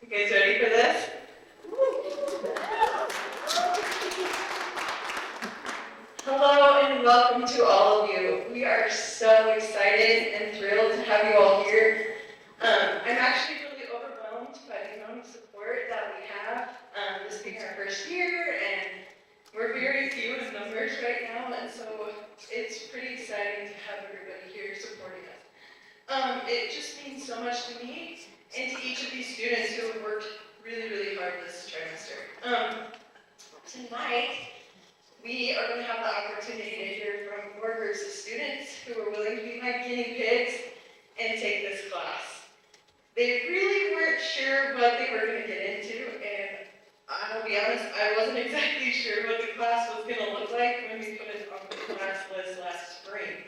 You guys ready for this? Hello and welcome to all of you. We are so excited and thrilled to have you all here. I'm actually really overwhelmed by the amount of support that we have. This being our first year, and we're very few in numbers right now, and so it's pretty exciting to have everybody here supporting us. It just means so much to me and to each of these students who have worked really, really hard this trimester. Tonight, we are going to have the opportunity to hear from four groups of students who are willing to be my guinea pigs and take this class. They really weren't sure what they were going to get into, and I'll be honest, I wasn't exactly sure what the class was going to look like when we put it on the class list last spring.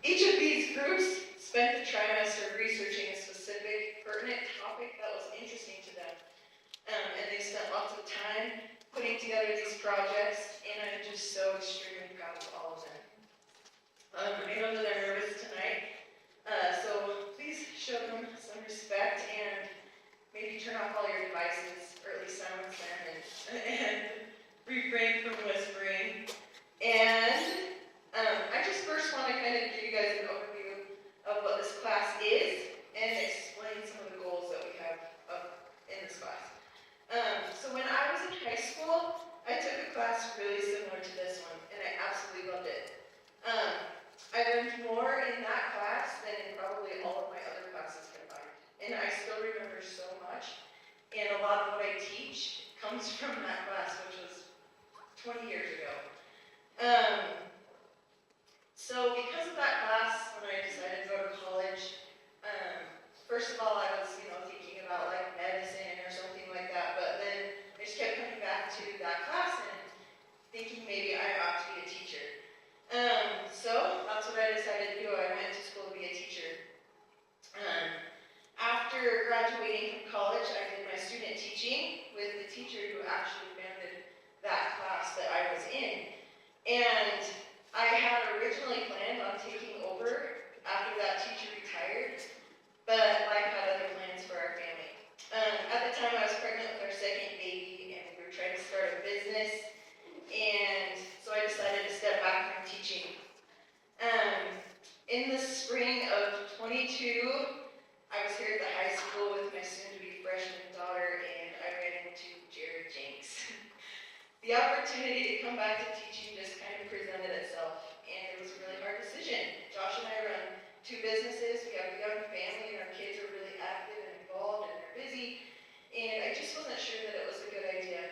Each of these groups spent the trimester researching a specific pertinent topic that was interesting to them, and they spent lots of time putting together these projects, and I'm just so extremely proud of all of them. I know that they're nervous tonight, so please show them some respect and maybe turn off all your devices, or at least silence them, and refrain from whispering. And I just first want to kind of give you guys an overview of what this class is and explain some of the goals that we have in this class. So when I was in high school, I took a class really similar to this one, and I absolutely loved it. I learned more in that class than in probably all of my other classes combined. And I still remember so much, and a lot of what I teach comes from that class, which was 20 years ago. So because of that class, when I decided to go to college, first of all, I was, thinking about like medicine or something like that, but then I just kept coming back to that class and thinking maybe I ought to be a teacher. So that's what I decided to do. I went to school to be a teacher. After graduating from college, I did my student teaching with the teacher who actually founded that class that I was in. And I had originally planned on taking over after that teacher retired, but life had other plans for our family. At the time, I was pregnant with our second baby, and we were trying to start a business, and so I decided to step back from teaching. In the spring of 22, I was here at the high school with my soon-to-be freshman daughter, and I ran into Jared Jenks. The opportunity to come back to teaching just kind of presented itself, and it was a really hard decision. Josh and I run two businesses, we have a young family, and our kids are really active and involved, and they're busy, and I just wasn't sure that it was a good idea.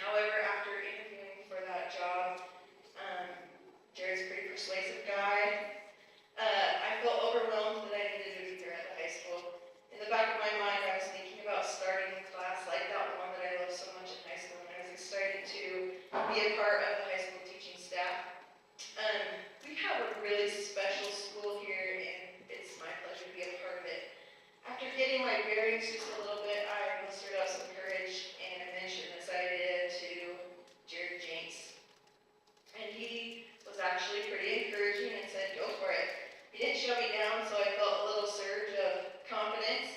However, after interviewing for that job, Jared's a pretty persuasive guy. I felt overwhelmed that I needed to be here at the high school. In the back of my mind, I was thinking about starting a class like that one that I loved so much in high school, and I was excited to be a part of the high school teaching staff. We have a really special school here, and it's my pleasure to be a part of it. After getting my bearings just a little bit, I mustered up some courage and mentioned this idea to Jared Jenks. And he was actually pretty encouraging and said, go for it. He didn't shut me down, so I felt a little surge of confidence.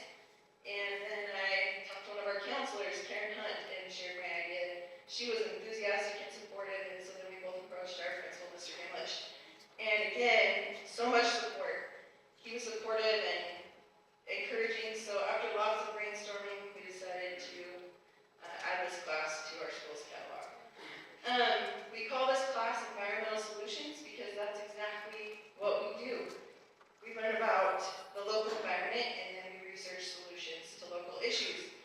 And then I talked to one of our counselors, Karen Hunt, and shared my idea. She was enthusiastic and supportive, and so then we both approached our principal, Mr. English. And again, so much support. He was supportive and encouraging, so after lots of brainstorming, we decided to add this class to our school's catalog. We call this class Environmental Solutions because that's exactly what we do. We learn about the local environment and then we research solutions to local issues.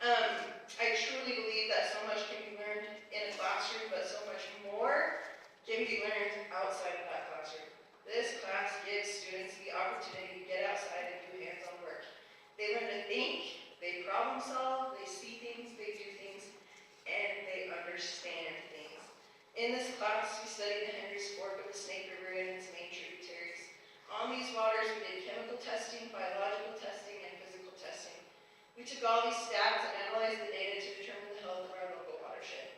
I truly believe that so much can be learned in a classroom, but so much more can be learned outside of that classroom. This class gives students the opportunity to get outside and do hands-on work. They learn to think, they problem solve, they see things, they do things, and they understand things. In this class, we studied the Henry's Fork of the Snake River and its main tributaries. On these waters, we did chemical testing, biological testing, and physical testing. We took all these stats and analyzed the data to determine the health of our local watershed.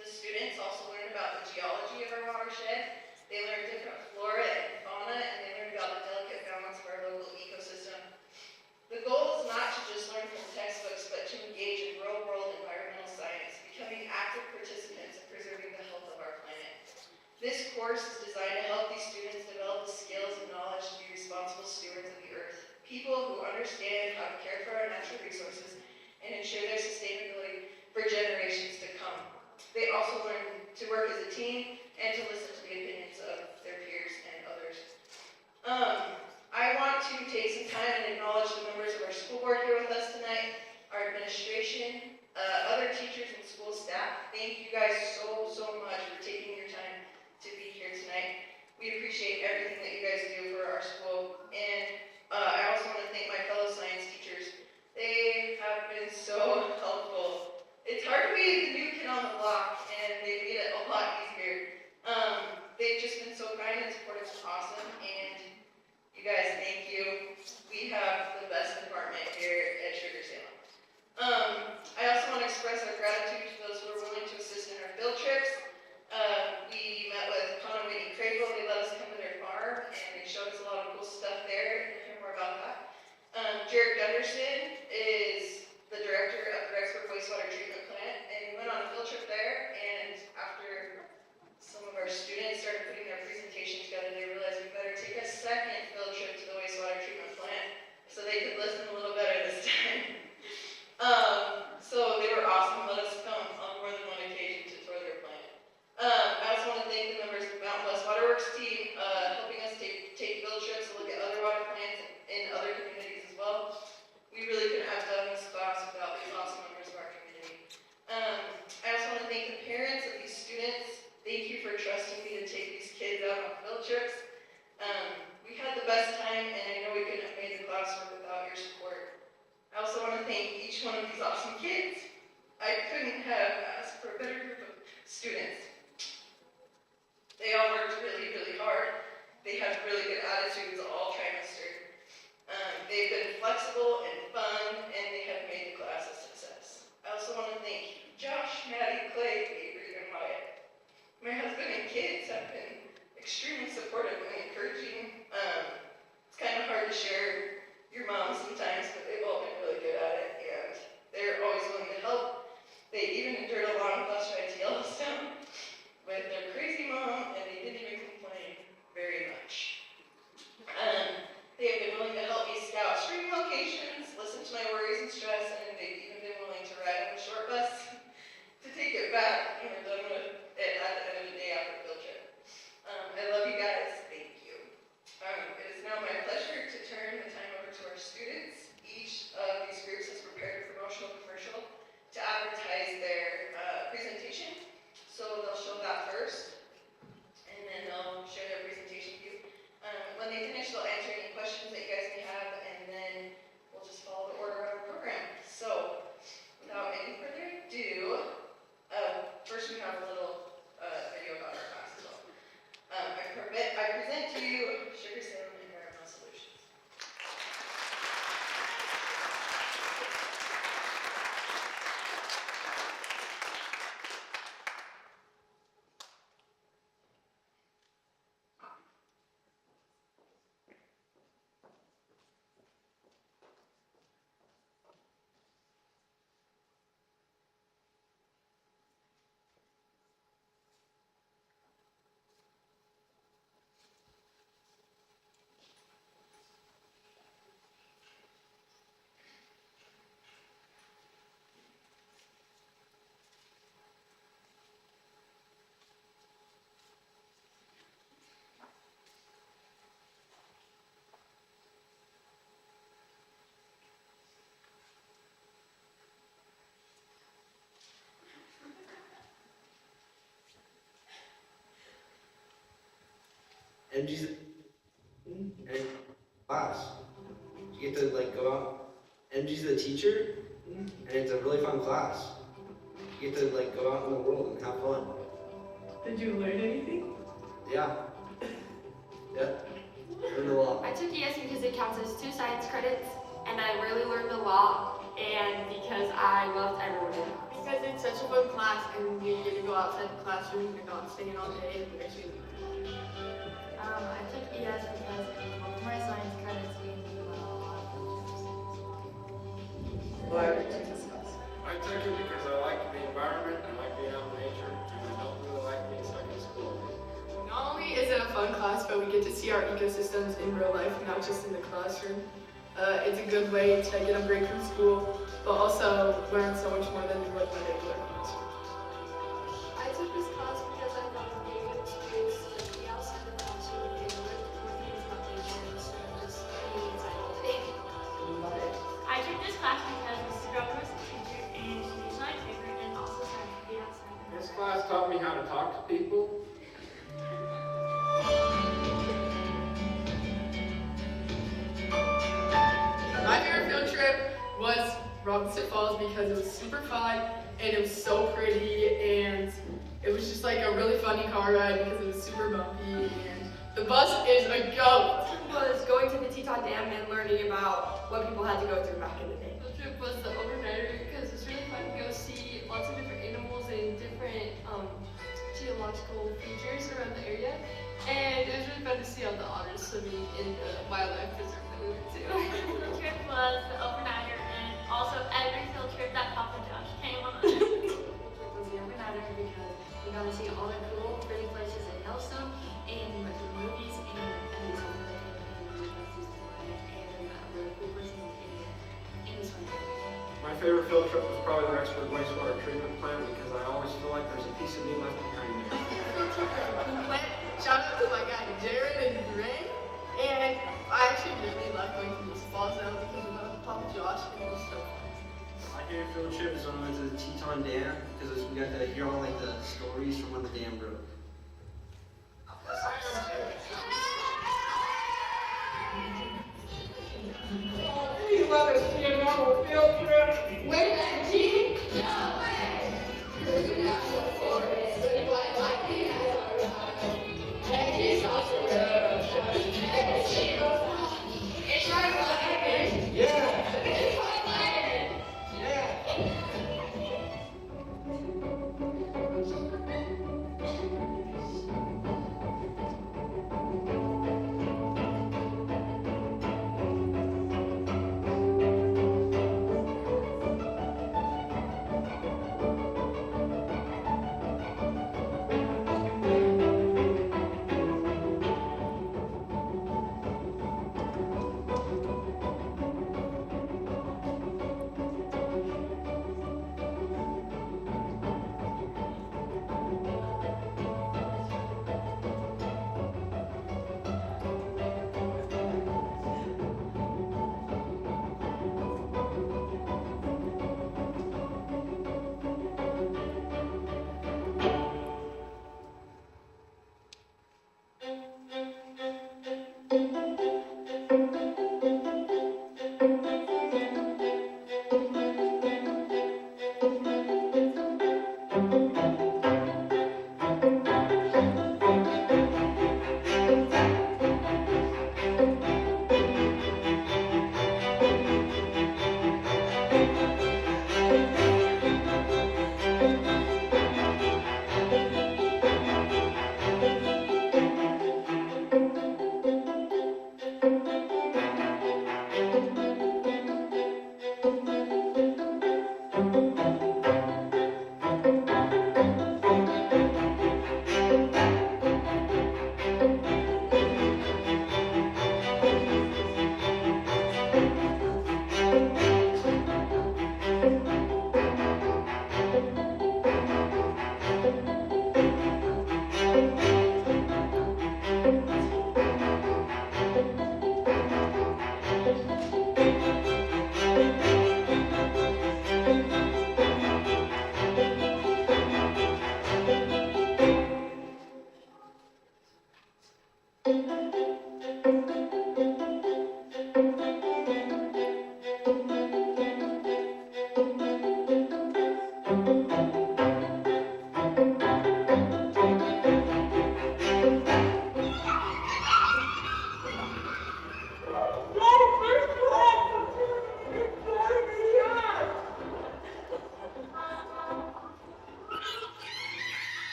The students also learned about the geology of our watershed. They learned different flora and fauna, and they learned about the delicate balance of our local ecosystem. course is designed to help these students develop the skills and knowledge to be responsible stewards of the earth, people who understand how to care for our natural resources and ensure their sustainability for generations to come. They also learn to work as a team and to listen to the opinions of their peers and others. I want to take some time and acknowledge the members of our school board here with us tonight, our administration, other teachers and school staff. Thank you guys so much for taking your time to be here tonight. We appreciate everything that you guys do for our school. And I also want to thank my fellow science teachers. They have been so helpful. It's hard to be the new kid on the block, and they made it a lot easier. They've just been so kind and supportive. It's awesome. And you guys, thank you. We have the best department here at Sugar Salem. I also want to express our gratitude to those who are willing to assist in our field trips. We met with Con and Whitney Cravel. They let us come to their farm, and they showed us a lot of cool stuff there. You'll hear more about that. Jared Gunderson is the director of the Rexburg Wastewater Treatment Plant, and we went on a field trip there, and after some of our students started putting their presentation together, they realized we better take a second field trip to the wastewater treatment plant so they could listen a little better this time. So they were awesome, let us come on more than one occasion to tour their plant. I also want to thank the members of the Mountain West Waterworks team, helping us take field trips to look at other water plants in other communities as well. We really couldn't have done this class without these awesome members of our community. I also want to thank the parents of these students. Thank you for trusting me to take these kids out on field trips. We had the best time, and I know we couldn't have made the classwork without your support. I also want to thank each one of these awesome kids. I couldn't have asked for a better group of students. They all worked really hard. They had really good attitudes all trimester. They've been flexible and fun, and they have made the class a success. I also want to thank Josh, Maddie, Clay, Avery, and Wyatt. My husband and kids have been extremely supportive and encouraging. It's kind of hard to share your mom sometimes, but they've all been really good at it, and they're always willing to help. They even endured a long bus ride to Yellowstone with their crazy mom, and they didn't even complain very much. They have been willing to help me scout stream locations, listen to my worries and stress, and they've even been willing to ride on the short bus to take it back when we're done with it at the end of the day after the field trip. I love you guys. Thank you. It is now my pleasure to turn the time over to our students. Each of these groups has prepared a promotional commercial to advertise their presentation. So they'll show that first, and then they'll share their presentation with you. When they finish, they'll answer any questions that you guys may have, and then we'll just follow the order of our program. So, without any further ado, first we have a little video about our class as well. I present to you Sugar Salem Environmental Solutions. MG's and class. You get to go out. MG's the teacher, and it's a really fun class. You get to go out in the world and have fun. Did you learn anything? Yeah. Yeah. Learned a lot. I took ES because it counts as 2 science credits, and I really learned a lot, and because I loved everyone in the class. Because it's such a fun class, and you get to go outside the classroom and not staying all day and actually. I took ES because of my science credits gave me a lot of I took it because I like the environment, I like being out in nature, and I don't really like being stuck in school. Not only in real life, not just in the classroom. It's a good way to get a break from school, but also learn so much more than you would in a regular classroom. I took this class because I thought it would be a good experience to be outside the classroom and work with things about nature instead of just being inside all day. I took this class because Mrs. Grover was a teacher and she was my favorite and also said to be outside. This class taught me how to talk to people. My favorite field trip was Robinson Falls because it was super fun and it was so pretty and it was just like a really funny car ride because it was super bumpy and the bus is a goat. Was going to the Teton Dam and learning about what people had to go through back in the day. The trip was the overnighter because it's really fun to go see lots of different animals and different geological features around the area. And it was really fun to see all the otters swimming in the wildlife preserve that we went to. The trip was the overnighter and also every field trip that Papa Josh came on. It was the overnighter because we got to see all the cool, pretty places in Yellowstone, and we went to the movies, and we saw the and really cool places in this one. My favorite field trip was probably the Rexford wastewater treatment plant because I always feel like there's a piece of me left behind there. Shout out to my guy Jared and Ray, and I actually really like going to these falls now because we went with Papa Josh and it was so fun. My favorite field trip is when we went to the Teton Dam because we got to hear all like the stories from when the dam broke. We love to see a normal field trip. Wait a G? No way! Cruise the national forest, with white lightning as our ride. And he's also and she goes on. It's right lightning. Yeah. It's white lightning.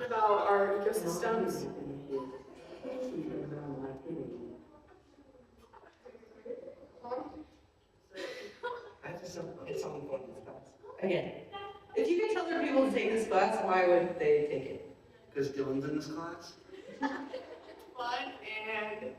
About our ecosystems. It's something fun in this class. Again, if you could tell other people to take this class, why would they take it? Because Dylan's in this class. Fun and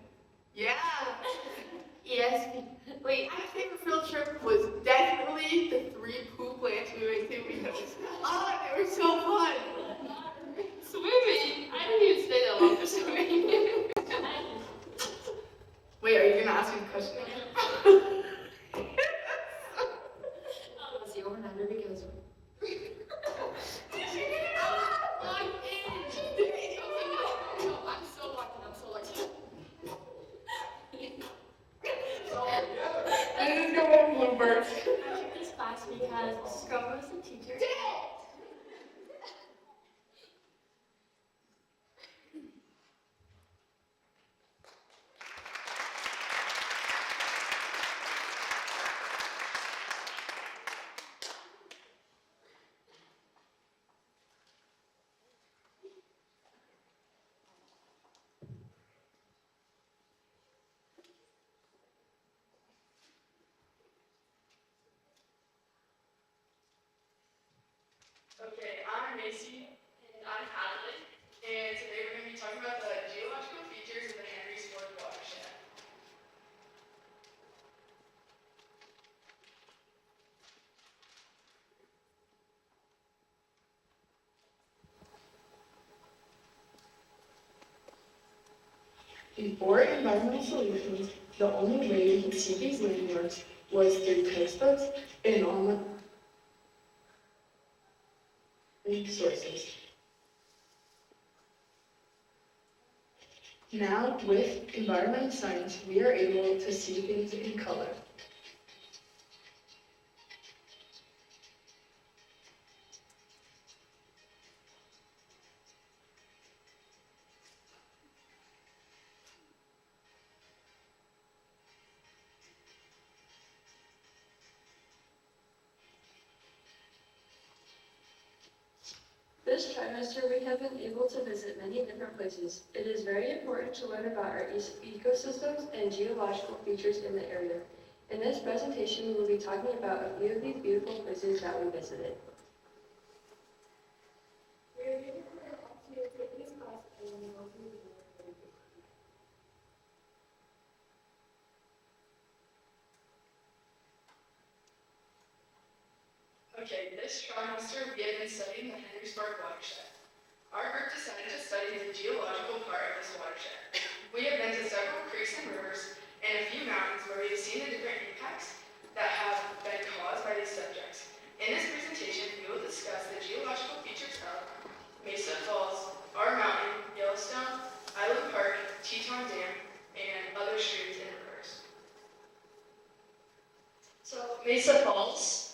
ask you the question again? Was the overnighter because I'm so lucky. I just go with bloopers. I took this class because Mrs. Grover was the teacher. Okay, I'm Macy. And I'm Adeline. And today we're going to be talking about the geological features of the Henry's Fork watershed. Before environmental solutions, the only way we could see these landmarks was through textbooks and online sources. Now, with environmental science, we are able to see things in color. This trimester, we have been able to visit many different places. It is very important to learn about our ecosystems and geological features in the area. In this presentation, we will be talking about a few of these beautiful places that we visited. We are here to take this class and we will be Okay, this trimester we have been studying the Henry's Fork watershed. Our group decided to study the geological part of this watershed. We have been to several creeks and rivers and a few mountains where we have seen the different impacts that have been caused by these subjects. In this presentation, we will discuss the geological features of Mesa Falls, our mountain, Yellowstone, Island Park, Teton Dam, and other streams and rivers. So Mesa Falls.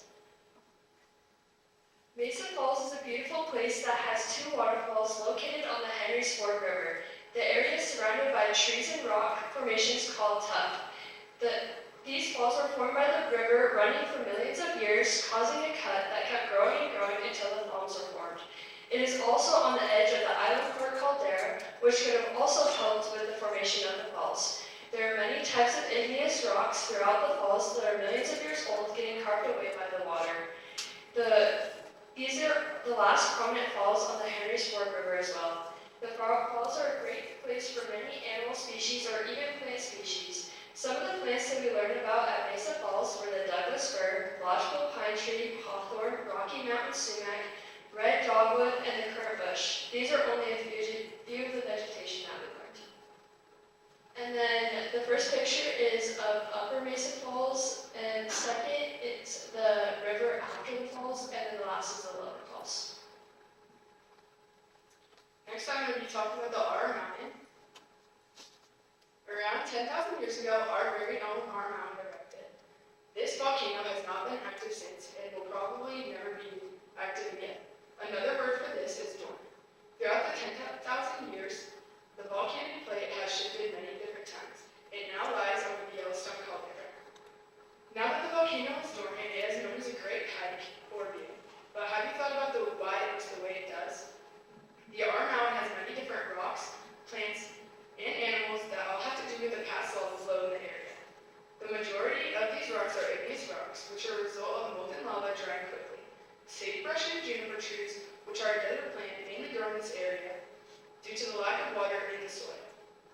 Mesa Falls is a beautiful place that has two waterfalls located on the Henry's Fork River. The area is surrounded by trees and rock formations called tuff. These falls were formed by the river running for millions of years, causing a cut that kept growing and growing until the falls were formed. It is also on the edge of the Island Park caldera, which could have also helped with the formation of the falls. There are many types of igneous rocks throughout the falls that are millions of years old, getting carved away by the water. These are the last prominent falls on the Henry's Fork River as well. The falls are a great place for many animal species or even plant species. Some of the plants that we learned about at Mesa Falls were the Douglas fir, lodgepole pine tree, hawthorn, Rocky Mountain sumac, red dogwood, and the currant bush. These are only a few of the vegetation that we learned. And then the first picture is of Upper Mesa Falls, and second, it's the river after the falls, and then the last is the Lower Falls. Next, I'm going to be talking about the R Mountain. Around 10,000 years ago, our very own R Mountain erupted. This volcano has not been active since and will probably never be active again. Another word for this is dormant. Throughout the 10,000 years, the volcanic plate has shifted many different times. It now lies on the Yellowstone caldera. Now that the volcano is dormant, it is known as a great hike or view. But have you thought about why it looks the way it does? The R Mountain has many different rocks, plants, and animals that all have to do with the past lava flow in the area. The majority of these rocks are igneous rocks, which are a result of molten lava drying quickly. Sagebrush and juniper trees, which are a desert plant, mainly grow in this area due to the lack of water in the soil.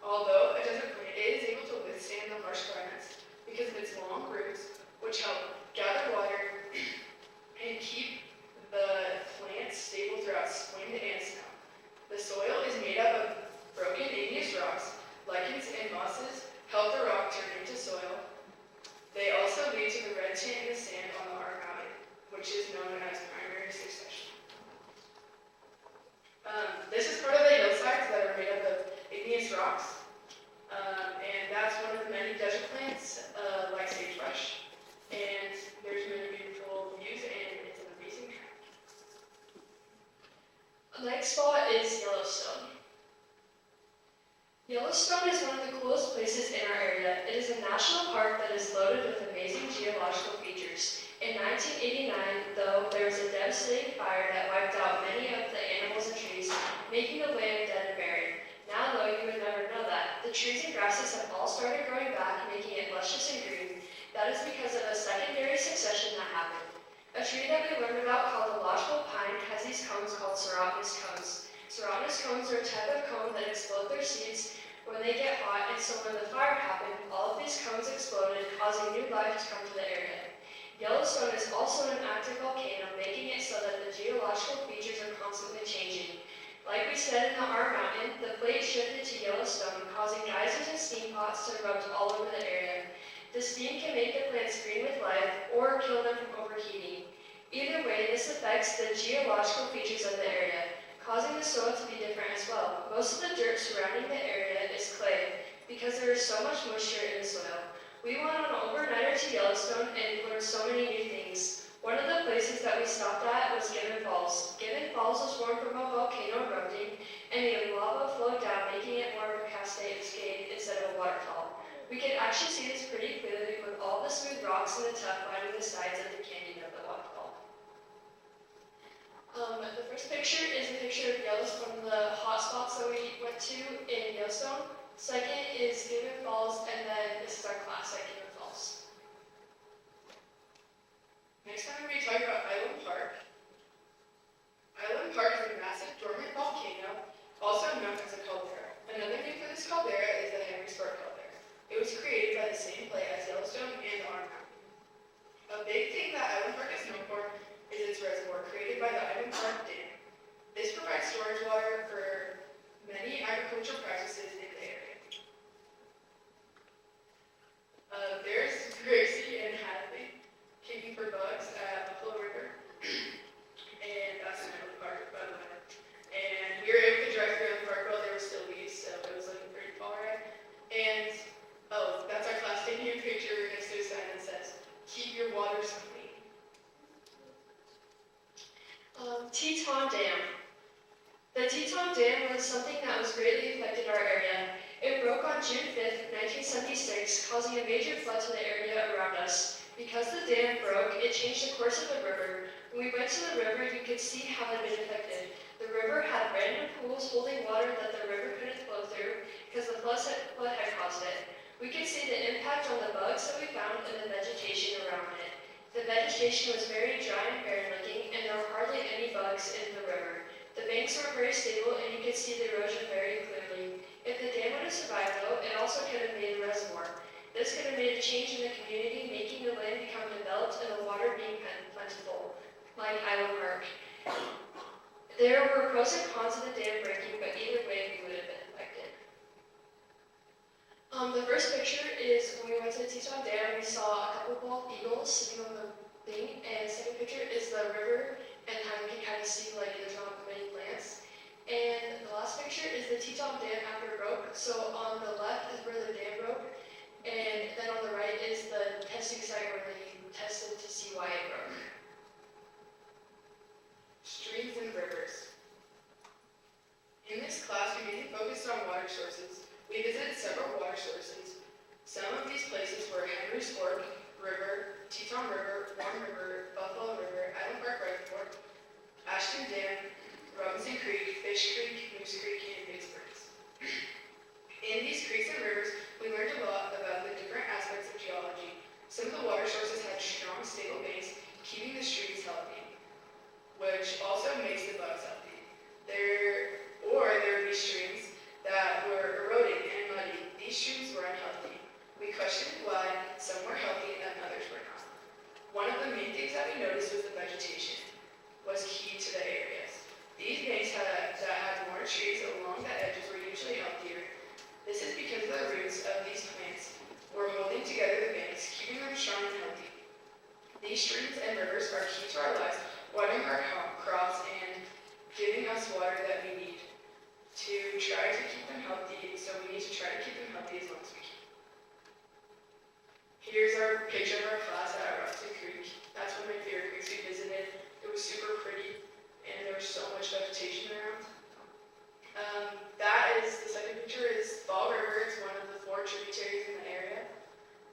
Although a desert plant, it is able to withstand the harsh climates because of its long roots, which help gather water and keep the plants stable throughout wind and snow. The soil is made up of broken igneous rocks, lichens, and mosses help the rock turn into soil 1989, though, there was a devastating fire that wiped out many of the animals and trees, making the land dead and buried. Now, though, you would never know that. The trees and grasses have all started growing back, making it luscious and green. That is because of a secondary succession that happened. A tree that we learned about called the lodgepole pine has these cones called serotinous cones. Serotinous cones are a type of cone that explode their seeds when they get hot, and so when the fire happened, all of these cones exploded, causing new life to come to the area. Yellowstone is also an active volcano, making it so that the geological features are constantly changing. Like we said in the R Mountain, the plate shifted to Yellowstone, causing geysers and steam pots to erupt all over the area. The steam can make the plants green with life or kill them from overheating. Either way, this affects the geological features of the area, causing the soil to be different as well. Most of the dirt surrounding the area is clay because there is so much moisture in the soil. We went on an overnighter to Yellowstone and learned so many new things. One of the places that we stopped at was Gibbon Falls. Gibbon Falls was formed from a volcano erupting, and the lava flowed down, making it more of a cascade instead of a waterfall. We could actually see this pretty clearly with all the smooth rocks and the tuff lining the sides of the canyon of the waterfall. The first picture is a picture of Yellowstone, one of the hot spots that we went to in Yellowstone. Second is Gibbon Falls, and then this is our class at Gibbon Falls. Next time we're going to be talking about Island Park. Island Park is a massive dormant volcano, also known as a caldera. Another name for this caldera is the Henrysburg caldera. It was created by the same plate as Yellowstone and the R Mountain. A big thing that Island Park is known for is its reservoir, created by the Island Park Dam. This provides storage water for many agricultural practices in the area. There's Gracie and Hadley keeping for bugs at Buffalo River. And that's in Island Park, by the way. And we were able to drive through Island Park while there were still leaves, so it was looking pretty fall right. And, oh, that's our class taking a picture next to a sign that says, "Keep your waters clean." Teton Dam. The Teton Dam was something that was greatly affected our area. It broke on June 5th, 1976, causing a major flood to the area around us. Because the dam broke, it changed the course of the river. When we went to the river, you could see how it had been affected. The river had random pools holding water that the river couldn't flow through because the flood had caused it. We could see the impact on the bugs that we found and the vegetation around it. The vegetation was very dry and barren looking, and there were hardly any bugs in the river. The banks weren't very stable, and you could see the erosion very clearly. If the dam would have survived, though, it also could have made a reservoir. This could have made a change in the community, making the land become developed and the water being plentiful, like Island Park. There were pros and cons of the dam breaking, but either way, we would have been affected. The first picture is when we went to the Teton Dam, we saw a couple of bald eagles sitting on the thing, and the second picture is the river and how you can kind of see like there's not many plants. And the last picture is the Teton Dam after it broke. So on the left is where the dam broke, and then on the right is the testing site where they tested to see why it broke. Streams and rivers. In this class, we mainly focused on water sources. We visited several water sources. Some of these places were Henry's Fork River, Teton River, Warm River, Buffalo River, Island Park Reservoir, Ashton Dam, Robinson Creek, Fish Creek, Moose Creek, and Big Springs. In these creeks and rivers, we learned a lot about the different aspects of geology. Some of the water sources had strong, stable banks, keeping the streams healthy, which also makes the bugs healthy. There would be streams that were eroding and muddy. These streams were unhealthy. We questioned why some were healthy and others were not. One of the main things that we noticed was the vegetation was key to the areas. These banks that had more trees along the edges were usually healthier. This is because the roots of these plants were holding together the banks, keeping them strong and healthy. These streams and rivers are key to our lives, watering our crops and giving us water that we need to try to keep them healthy, so we need to try to keep them healthy as long as we can. Here's our picture of our class at Robinson Creek. That's one of my favorite creeks we visited. It was super pretty, and there was so much vegetation around. The second picture is Fall River. It's one of the 4 tributaries in the area,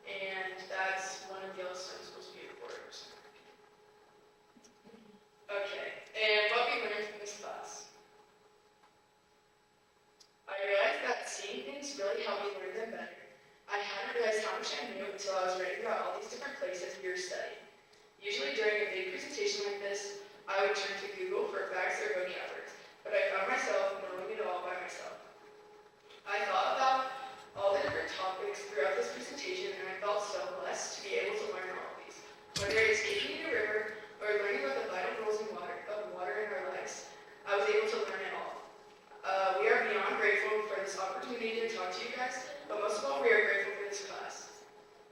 and that's one of Yellowstone's most beautiful rivers. until I was writing about all these different places we were studying. Usually during a big presentation like this, I would turn to Google for facts or vocab words, but I found myself knowing it all by myself. I thought about all the different topics throughout this presentation, and I felt so blessed to be able to learn all of these. Whether it's taking a river or learning about the vital roles of water in our lives, I was able to learn it all. We are beyond grateful for this opportunity to talk to you guys, but most of all, we are grateful for this class.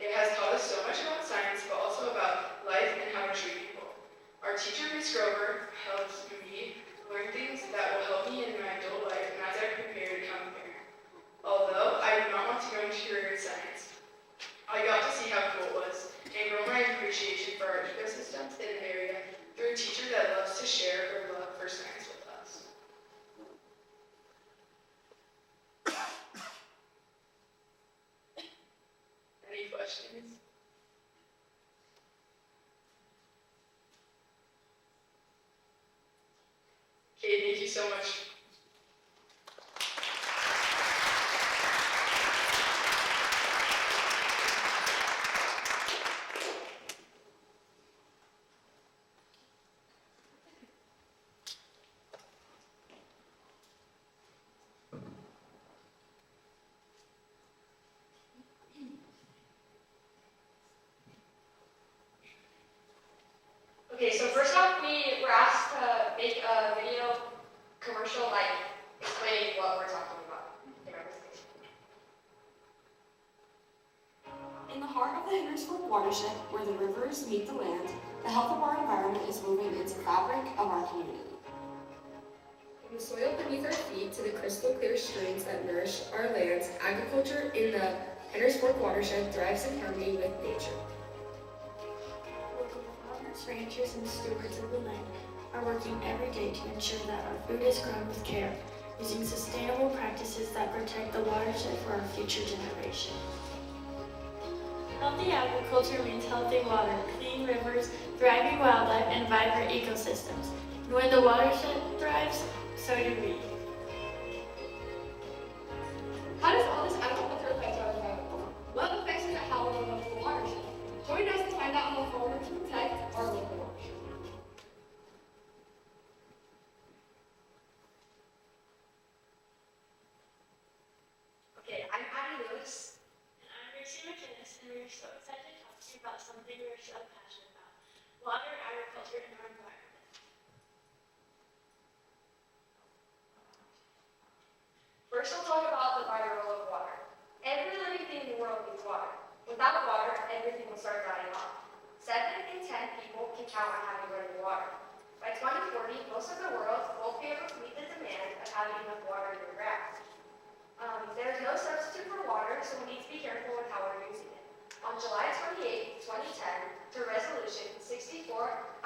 It has taught us so much about science, but also about life and how to treat people. Our teacher, Ms. Grover, helps me learn things that will help me in my adult life and as I prepare to become a parent. Although I do not want to go into career in science, I got to see how cool it was and grow my appreciation for our ecosystems in an area through a teacher that loves to share her love for science with us. Any questions? Okay, thank you so much. Okay, so first off, we were asked to make a video commercial, like, explaining what we're talking about in our presentation. In the heart of the Hendersonville watershed, where the rivers meet the land, the health of our environment is woven into the fabric of our community. From the soil beneath our feet to the crystal clear streams that nourish our lands, agriculture in the Hendersonville watershed thrives in harmony with nature. Ranchers and stewards of the land are working every day to ensure that our food is grown with care, using sustainable practices that protect the watershed for our future generations. Healthy agriculture means healthy water, clean rivers, thriving wildlife, and vibrant ecosystems. And when the watershed thrives, so do we. How does all this agriculture affect our environment? What effects does it have on the local watershed? Join us to find out how farmers protect our local watershed. Okay, I'm Abby Lewis. And I'm Gracie McInnes, and we're so excited to talk to you about something we're so passionate about, water, agriculture, and our environment. First, we'll talk about the vital role of water. Every living thing in the world needs water. Without water, everything will start dying off. 7 in 10 people can count on having running water. By 2040, most of the world won't be able to meet the demand of having enough water in the ground. There is no substitute for water, so we need to be careful with how we're using it. On July 28, 2010, through Resolution 64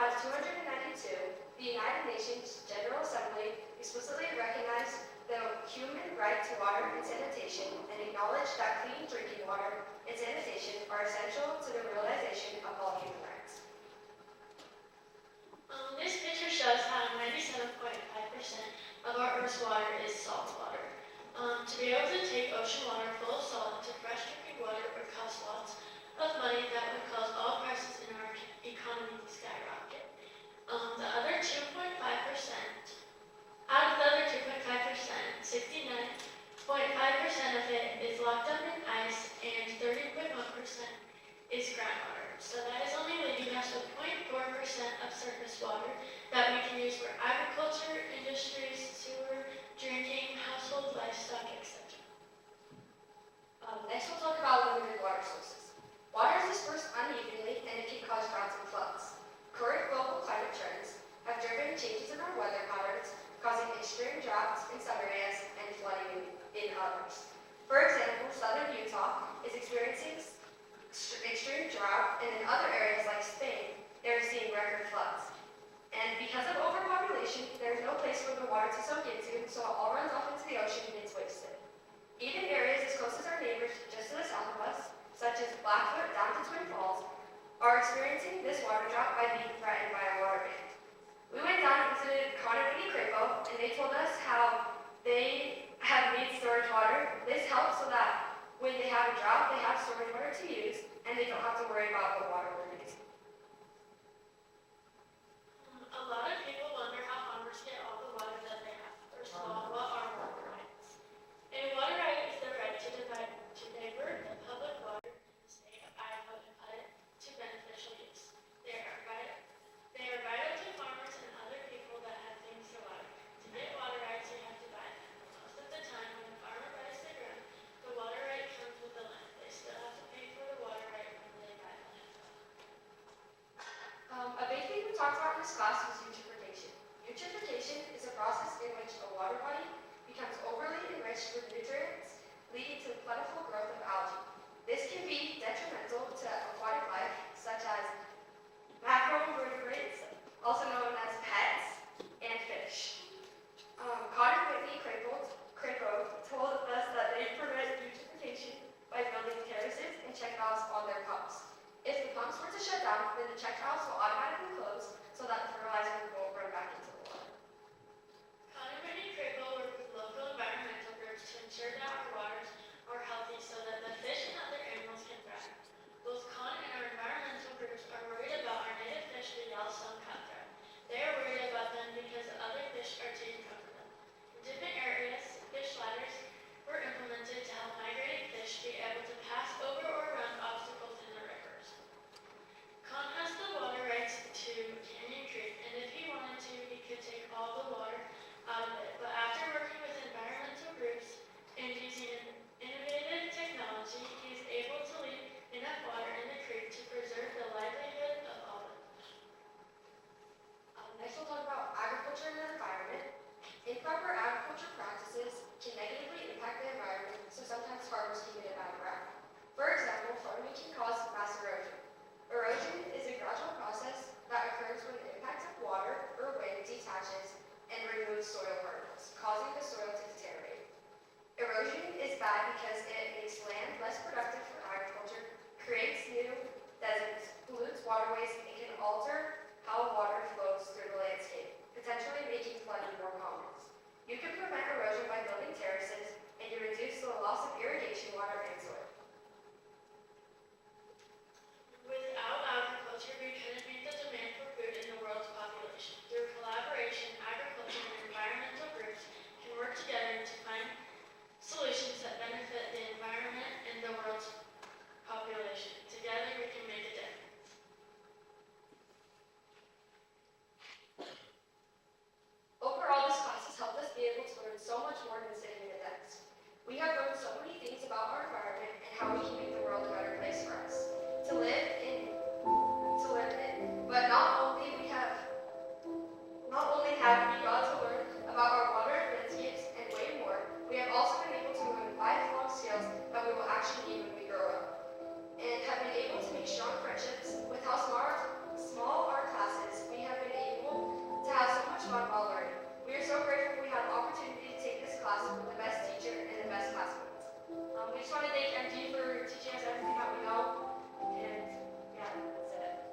out of 292, the United Nations General Assembly explicitly recognized the human right to water and sanitation and acknowledged that clean drinking water and sanitation are essential to the realization of all human rights. This picture shows how 97.5% of our Earth's water is salt water. To be able to take ocean water full of salt into fresh drinking water would cost lots of money that would cause all prices in our economy to skyrocket. The other 2.5%, out of the other 2.5%, 69.5% of it is locked up in ice and 30.1% is groundwater. So that is only leaving us with 0.4% of surface water that we can use for agriculture, industries, sewer, drinking, household, livestock, etc. Next, we'll talk about limited water sources. Water is dispersed unevenly and it can cause droughts and floods. Current global climate trends have driven changes in our weather patterns, causing extreme droughts in some areas and flooding in others. For example, southern Utah is experiencing extreme drought, and in other areas like Spain, they're seeing record floods. And because of overpopulation, there's no place for the water to soak into, so it all runs off into the ocean and it's wasted. Even areas as close as our neighbors just to the south of us, such as Blackfoot down to Twin Falls, are experiencing this water drought by being threatened by a water ban. We went down and visited Connery Crapo, and they told us how they have made storage water. This helps so that when they have a drought, they have storage water to use, and and they don't have to worry about what water they're using. A lot of people wonder how farmers get all the water that they have. First of all, what are water rights? A water right is the right to divert the public water in the state of Idaho and put it to beneficial use. They are vital to farmers and other people that have things to water. To get water rights, you have to buy them. Most of the time, when a farmer buys the ground, the water right comes with the land. They still have to pay for the water right when they buy the land. A big thing we talked about in this class was eutrophication. Eutrophication is a process in which a water body becomes overly enriched with nutrients, leading to the plentiful growth of algae. This can be detrimental to aquatic life, such as macroinvertebrates, also known as pets, and fish. Connor Whitney Crapo told us that they prevent eutrophication by building terraces and check valves on their pumps. If the pumps were to shut down, then the check valves will automatically close so that the fertilizer won't run back into the water. Connor and Crable work with local environmental groups to ensure that our waters are healthy so that the fish and other animals can thrive. Both Connor and our environmental groups are worried about our native fish, the Yellowstone cutthroat. They are worried about them because other fish are taking over them. In different areas, fish ladders were implemented to help migrating fish be able to pass over or around obstacles in the rivers. Con has the water rights to Canyon Creek, and if he wanted to, he could take all the water out of it. But after working with environmental groups and using innovative technology, he is able to leave enough water in the creek to preserve the livelihood of all of them. Next we'll talk about agriculture and the environment. Improper agriculture practices can negatively impact the environment, so sometimes farmers can get a bad rap. For example, farming can cause mass erosion. Erosion is a gradual process that occurs when the impact of water or wind detaches and removes soil particles, causing the soil to deteriorate. Erosion is bad because it makes land less productive for agriculture, creates new deserts, pollutes waterways, and can alter how water flows through the landscape, potentially making flooding more common. You can prevent erosion by building terraces, and you reduce the loss of irrigation water and soil. Without agriculture, we couldn't meet the demand for food in the world's population. Through collaboration, agriculture and environmental groups can work together to find solutions that benefit the environment and the world's population. Together, we can make a difference. Overall, this class has helped us be able to learn so much more than sitting in a desk. We have learned so many things about our environment and how we can make the world a better place for us to live in. But not only have we got to learn about our water landscapes and way more, we have also been able to learn lifelong skills that we will actually need when we grow up, and have been able to make strong friendships. With how small our class is, we have been able to have so much fun while learning. We are so grateful we had the opportunity to take this class with the best teacher and the best classmates. We just want to thank MG for teaching us everything that we know, and yeah, that's it.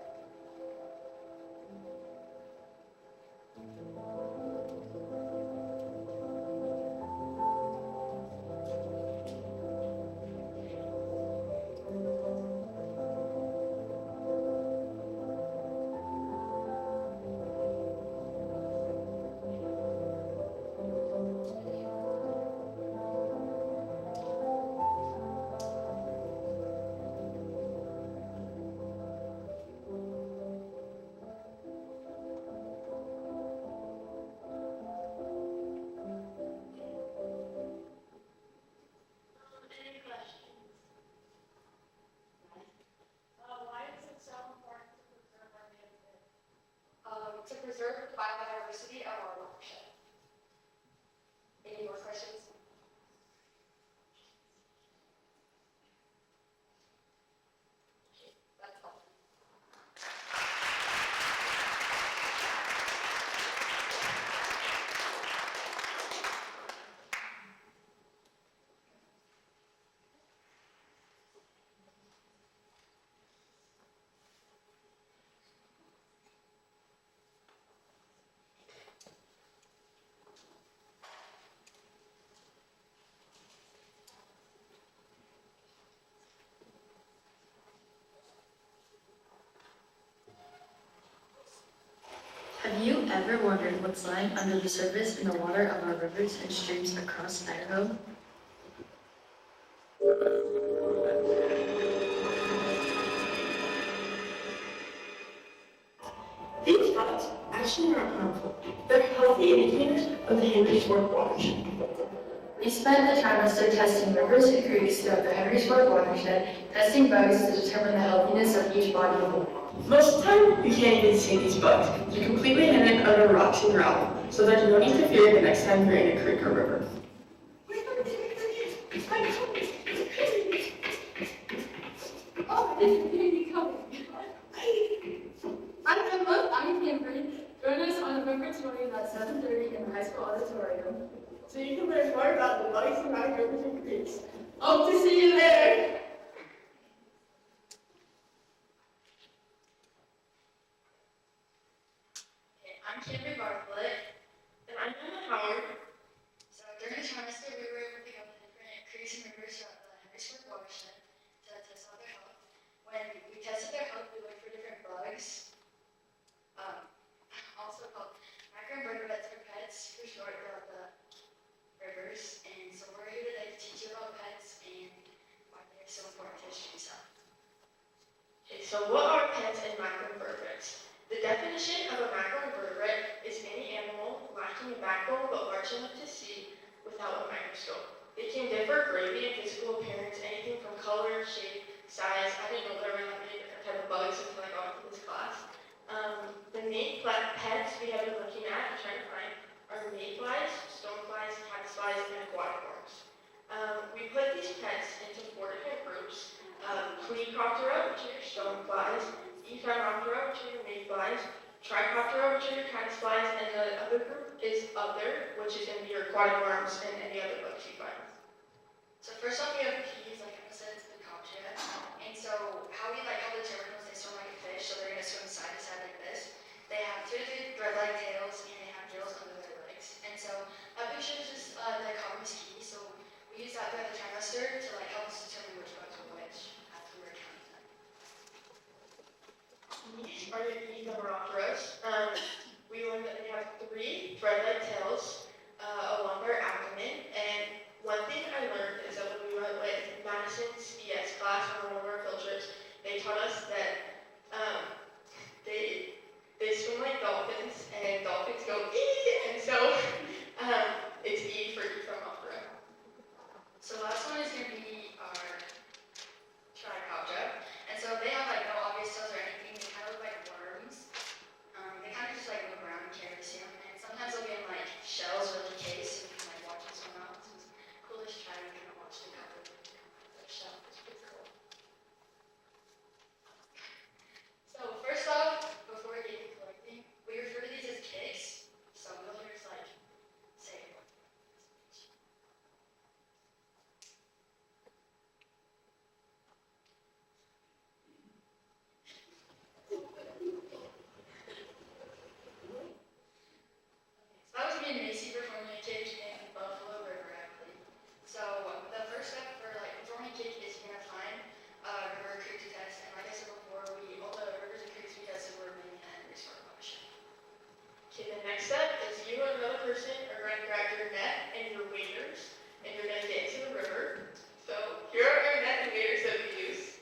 Any questions? Why is it so important to preserve our neighborhood? To preserve the biodiversity of our watershed. Any more questions? Okay, that's all. ever wondered what's lying under the surface in the water of our rivers and streams across Idaho? These bugs actually aren't harmful. They're healthy indicators of the Henry's Fork watershed. We spent the trimester testing rivers and creeks throughout the Henry's Fork watershed, testing bugs to determine the healthiness of each body of water. Most of the time, you can't even see these bugs. They're completely hidden under rocks and gravel, so there's no need to fear the next time you're in a creek or river. Oh, I didn't hear you coming. I'm Emma. I'm Kimberly. Join us on November 20th at 7:30 in the high school auditorium, so you can learn more about the bugs surrounding rivers and creeks. Hope to see you there. I'm Kimberly Bartlett. And I'm Emma Howard. So during the trimester, we were able to go to different creeks and rivers throughout the Henry's Fork watershed to test out their health. When we tested their health, we looked for different bugs, also called microinvertebrates or pets for short, throughout the rivers. And so we're here today to teach you about pets and why they're so important to history and stuff. Okay, so what are pets and microinvertebrates? The definition of a macroinvertebrate is any animal lacking a backbone but large enough to see without a microscope. They can differ greatly in physical appearance, anything from color, shape, size. I didn't know there were that many different types of bugs until I got into this class. The main pets we have been looking at and trying to find are mayflies, stoneflies, caddisflies, and aquatic worms. We put these pets into 4 different groups. Plecoptera, which are stoneflies, Ephemeroptera, which are mayflies, Trichoptera, which are caddisflies, and the other group is other, which is going to be your aquatic worms and any other bugs you find. So first off, we have peas, like Emma said, it's Plecoptera. And so how we determine is they swim like a fish, so they're going to swim side to side like this. They have 2 to 3 thread-like tails, and they have gills under their legs. And so that picture is just dichotomous key, so we use that throughout the trimester to help us determine which bugs are which after we're counting them. These are your Ephemeropteras. We learned that they have 3 thread-like tails along their abdomen, and one thing I learned is that when we went with Madison's ES class on one of our field trips, they taught us that they swim like dolphins, and dolphins go ee, and so it's E for Ephemeroptera. So the last one is going to be our Trichoptera, and so they have no obvious tails or anything. They kind of look like worms. They kind of just move around and carry see them, and sometimes they'll be in shells or cases, so you can watch them swim out. So it's cool to try and kind of watch the cover of their shell. It's pretty cool. So first off, before we get into collecting, we refer to these as kicks. So we'll just say it. So that was me and Macy performing a kick in Buffalo River, actually. So the first step for performing a kick is you're gonna find a river creek to test, and like I said before, all the rivers and creeks we tested were mainly in Henry's Fork watershed. Okay, the next step is you and another person are going to grab your net and your waders, and you're going to get into the river. So here are our net and waders that we use.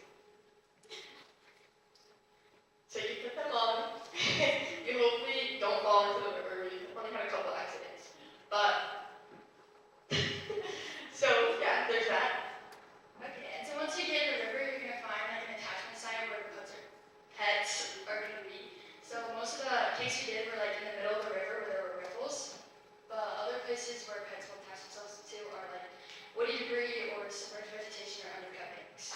So you put them on. You hopefully don't fall into the river. We've only had a couple accidents. But, so yeah, there's that. Okay, and so once you get in the river, you're going to find an attachment site where the pets are going to be. So most of the cakes we did were in the middle of the river where there were riffles. But other places where pets will attach themselves to are woody debris or submerged vegetation or undercut banks.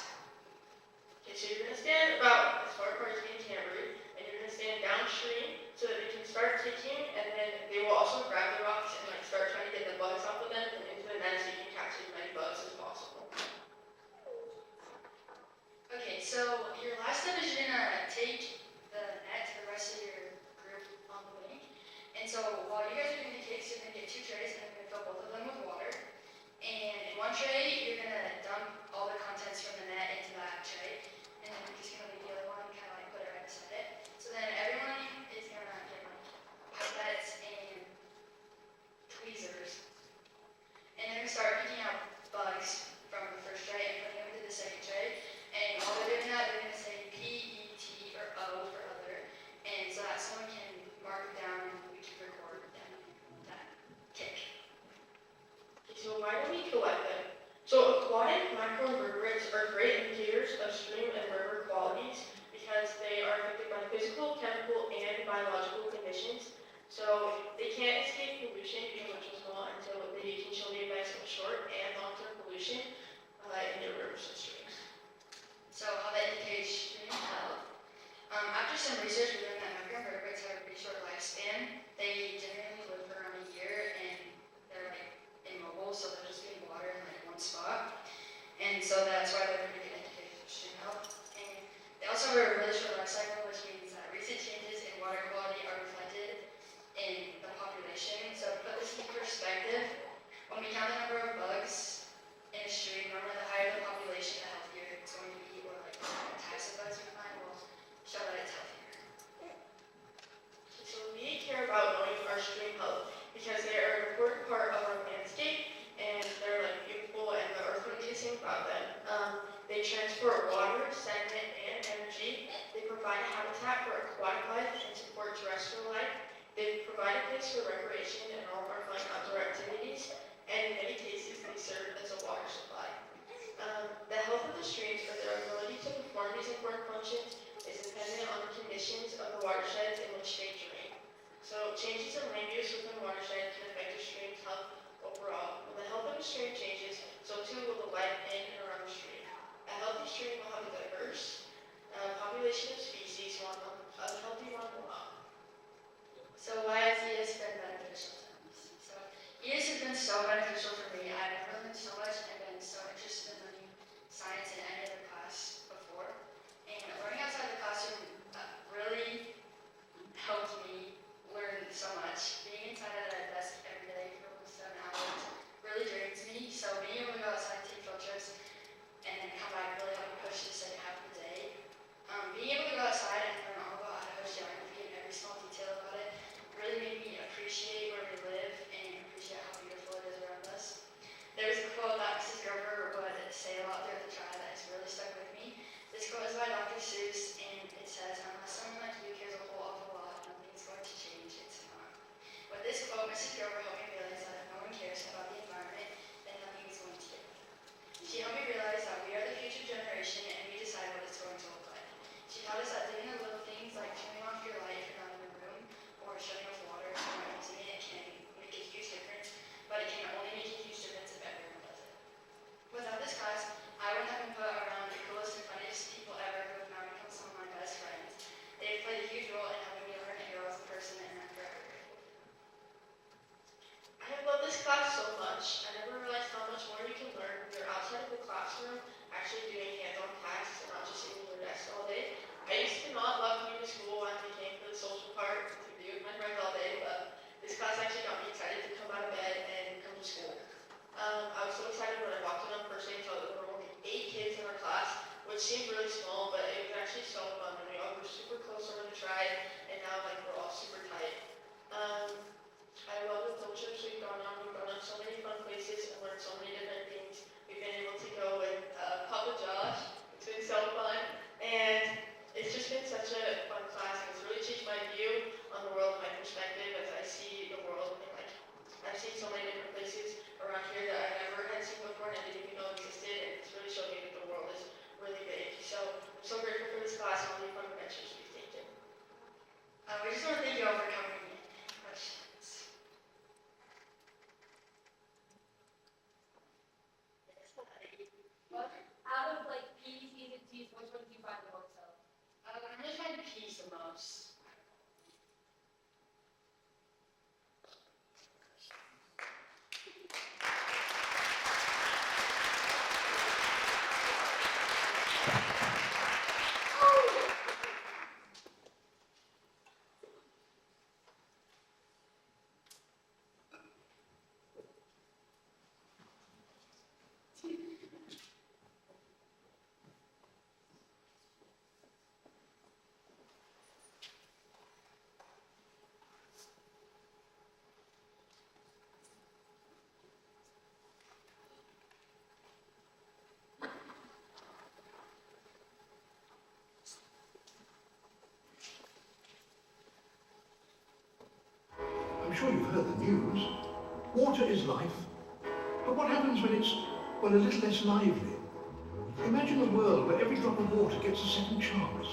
Okay, so you're going to stand about as far apart as you can camber, and you're going to stand downstream so that they can start kicking, and then they will also grab the rocks and start trying to get the bugs off of them and into the net so you can catch as many bugs as possible. Okay, so your last step is you're going to take the net to the rest of your group on the bank. And so while you guys are doing the kicks, you're going to get 2 trays, and I'm going to fill both After some research, we learned that microinvertebrates have a pretty short lifespan. They generally live for around a year, and they're like immobile, so they'll just be in water in like one spot. And so that's why they're pretty good indicators of stream health. And they also have a really short life cycle, which means that recent changes in water quality are reflected in the population. So to put this in perspective, when we count the number of bugs in a stream, normally the higher the population, the healthier it's going to be, or like the types of bugs we find will show that it's healthier. So we care about knowing our stream health because they are an important part of our landscape and they're like beautiful and the earth wouldn't be the same without them. They transport water, sediment, and energy. They provide a habitat for aquatic life and support terrestrial life. They provide a place for recreation and all of our fun outdoor activities. And in many cases, they serve as a water supply. The health of the streams or their ability to perform these important functions is dependent on the conditions of the watersheds in which they drain. So changes in land use within watersheds can affect the stream's health overall. When the health of a stream changes, so too will the life in and around the stream. A healthy stream will have a diverse population of species, while a healthy one will not. So why has ES been beneficial to us? So ES has been so beneficial for me. I've never learned so much and been so interested in learning science in any other class before. And learning outside the classroom really helped me learn so much. Being inside of that desk every day for almost 7 hours really drains me. So being able to go outside and take field trips and then come back really helped me push the second half of the day. Being able to go outside and learn all about Idaho's geography and every small detail about it really made me appreciate where we live and appreciate how beautiful it is around us. There was a quote that Mrs. Gerber would say a lot throughout the trial that has really stuck with me. This quote is by Dr. Seuss, and it says, "Unless someone like you cares a whole awful lot, nothing's going to change. It's not." With this quote, Mrs. Gerber helped me realize that if no one cares about the environment, then nothing is going to get better. She helped me realize that we are the future generation and we decide what it's going to look like. She taught us that doing the little things like turning off your light if you're not in the room or shutting off water if you're not using it can make a huge difference, but it can only make a huge difference if everyone does it. Without this class, I wouldn't have been put around the coolest and funniest people ever who have now become some of my best friends. They have played a huge role in helping me learn and grow as a person, and I'm forever grateful. I have loved this class so much. I never realized how much more you can learn when you're outside of the classroom, actually doing hands-on tasks and not just sitting in your desk all day. I used to not love coming to school when I came for the social part to be with my friends all day, but this class actually got me excited to come out of bed and come to school. I was so excited when I walked in on first day and saw that there were only 8 kids in our class, which seemed really small, but it was actually so fun. And we all were super close over the tribe, and now like we're all super tight. I love the field trips we've gone on. We've gone on so many fun places and learned so many different things. We've been able to go with Papa Josh. It's been so fun, and it's just been such a fun class. And it's really changed my view on the world, my perspective as I see the world. And like I've seen so many different places around here that I never had seen before and I didn't even know existed. And it's really showed me that the world is really big. So I'm so grateful for this class and all the fun adventures we've taken. We just want to thank you all for coming in. Questions? What out of like P's, E's, and T's, which one do you find the most of? I really find peace the most. I'm sure you've heard the news. Water is life. But what happens when it's, well, a little less lively? Imagine a world where every drop of water gets a second chance.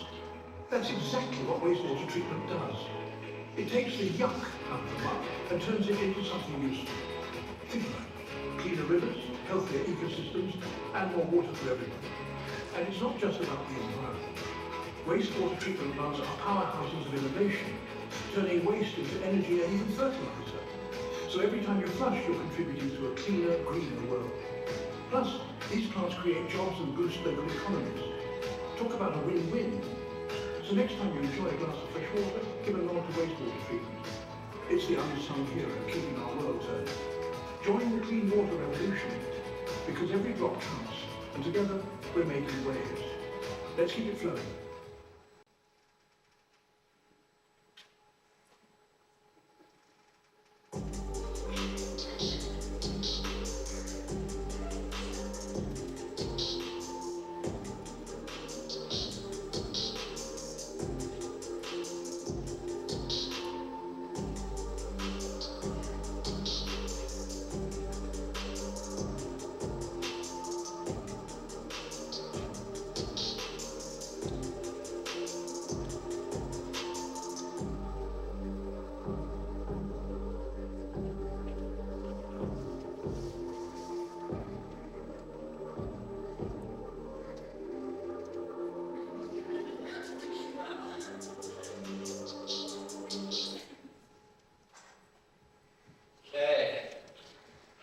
That's exactly what wastewater treatment does. It takes the yuck out of the muck and turns it into something useful. Think about it. Cleaner rivers, healthier ecosystems, and more water for everyone. And it's not just about the environment. Wastewater treatment plants are powerhouses of innovation, turning waste into energy and even fertilizer. So every time you flush, you're contributing to a cleaner, greener world. Plus, these plants create jobs and boost local economies. Talk about a win-win. So next time you enjoy a glass of fresh water, give a nod to wastewater treatment. It's the unsung hero keeping our world turning. Join the clean water revolution, because every drop counts, and together we're making waves. Let's keep it flowing.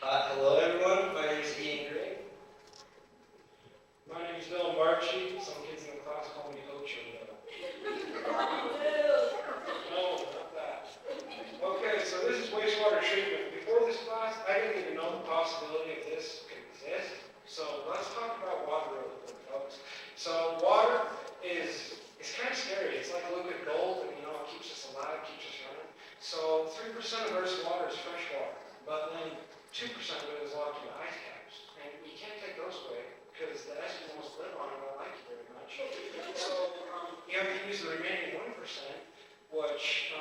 Hello everyone, my name is Ian Gray. My name is Dylan Barchi. Some kids in the class call me Ocho. No, not that. Okay, so this is wastewater treatment. Before this class, I didn't even know the possibility of this could exist. So let's talk about water really quick, folks. So water is kind of scary. It's like liquid gold, and it keeps us alive, keeps us running. So 3% of Earth's water is fresh water, but then 2% of it is locked in ice caps. And you can't take those away, because the Eskimos live on it and don't like it very much. So you have to use the remaining 1%, which,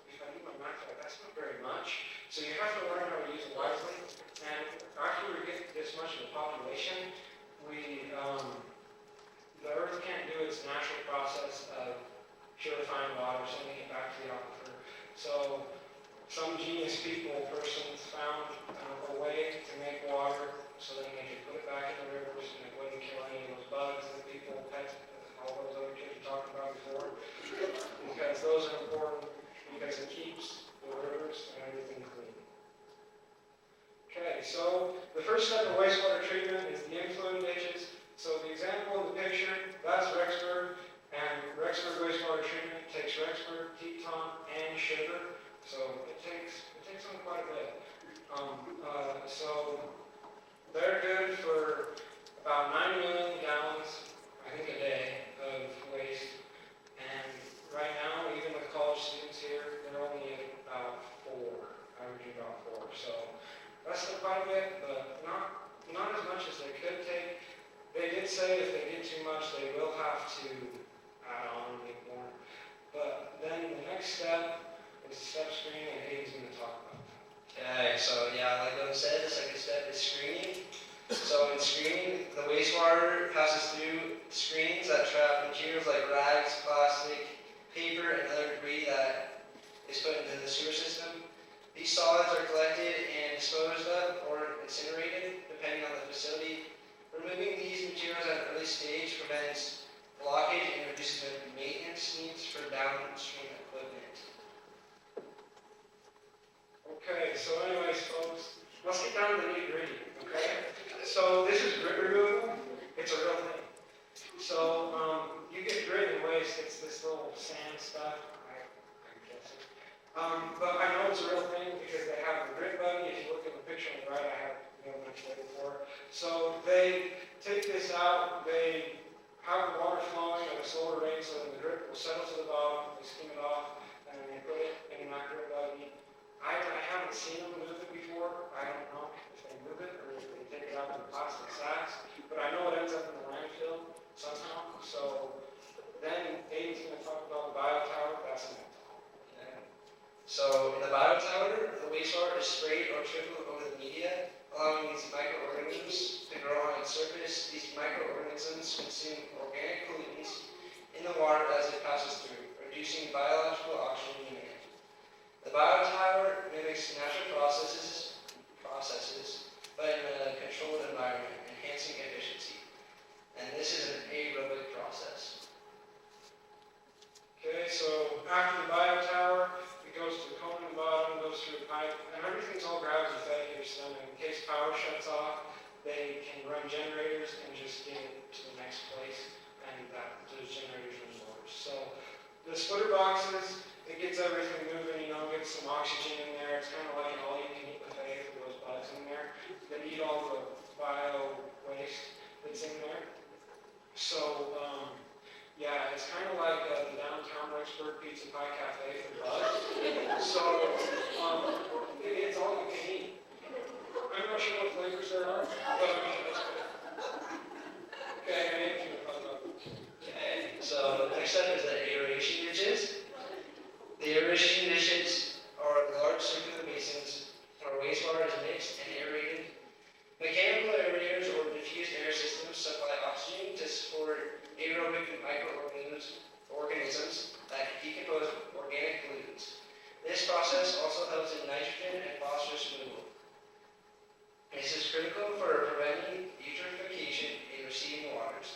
if I do my math right, that's not very much. So you have to learn how to use it wisely. And after we get this much of a population, the Earth can't do its natural process of purifying water, sending it back to the aquifer. So some genius persons found a way to make water so then they could put it back in the rivers and it wouldn't kill any of those bugs that people, pets, all those other kids were talking about before. Because those are important, because it keeps the rivers and everything clean. Okay, so the first step of wastewater treatment is the influent ditches. So the example in the picture, that's Rexburg, and Rexburg wastewater treatment takes Rexburg, Teton, and sugar. So it takes them quite a bit. So they're good for about 9 million gallons, I think, a day of waste. And right now, even with college students here, they're only at about 4, averaging about 4. So that's still quite a bit, but not as much as they could take. They did say if they get too much, they will have to add on and make more. But then the next step is step screening, and Hayden's going to talk about that. Okay, so yeah, like Doug said, the second step is screening. So in screening, the wastewater passes through screens that trap materials like rags, plastic, paper, and other debris that is put into the sewer system. These solids are collected and disposed of or incinerated, depending on the facility. Removing these materials at an early stage prevents blockage and reduces the maintenance needs for downstream equipment. Okay, so anyways, folks, let's get down to the nitty-gritty, okay? So this is grit removal. It's a real thing. So you get grit and waste. It's this little sand stuff. I'm guessing. But I know it's a real thing because they have the grit buggy. If you look at the picture on the right, I have mentioned it before. So they take this out. They have the water flowing at a slower rate so that the grit will settle to the bottom. They skim it off, and then they put it in that grit buggy. I haven't seen them move it before. I don't know if they move it or if they take it out in plastic sacks, but I know it ends up in the landfill somehow. So then Aiden's going to talk about the biotower. That's next. Okay. So in the biotower, the wastewater is sprayed or trickled over the media, allowing these microorganisms to grow on its surface. These microorganisms consume organic pollutants in the water as it passes through, reducing biological oxygen demand. The biotower mimics natural processes, but in a controlled environment, enhancing efficiency. And this is an aerobic process. so after the bio tower, it goes to the cone in the bottom, goes through a pipe, and everything's all gravity fed here, so in case power shuts off, they can run generators and just get it to the next place, and those generators run motors. So the splitter boxes, it gets everything moving, gets some oxygen in there. It's kind of like an all-you-can-eat buffet for those bugs in there. They eat all the bio waste that's in there. So, yeah, it's kind of like the downtown Rexburg Pizza Pie Cafe for bugs. So, it's all you can eat. I'm not sure what flavors there are, but I'm sure it's good. Okay, I need you to talk about it. Okay, so next up is the aeration ditches. The aeration ditches are large circular basins where wastewater is mixed and aerated. Mechanical aerators or diffused air systems supply oxygen to support aerobic microorganisms that can decompose organic pollutants. This process also helps in nitrogen and phosphorus removal. This is critical for preventing eutrophication in receiving waters.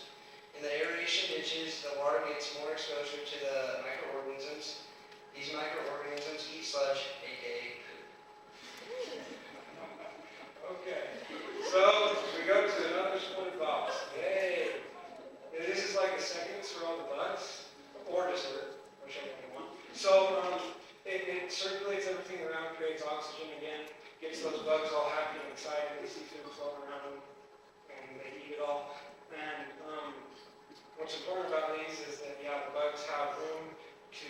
In the aeration ditches, the water gets more exposure to the microorganisms. These microorganisms eat sludge, aka poop. Okay, so we go to another splitted box. Yay! This is like a seconds for all the bugs, or dessert, whichever you want. So it circulates everything around, creates oxygen again, gets those bugs all happy and excited. They see food floating around them, and they eat it all. And what's important about these is that, yeah, the bugs have room to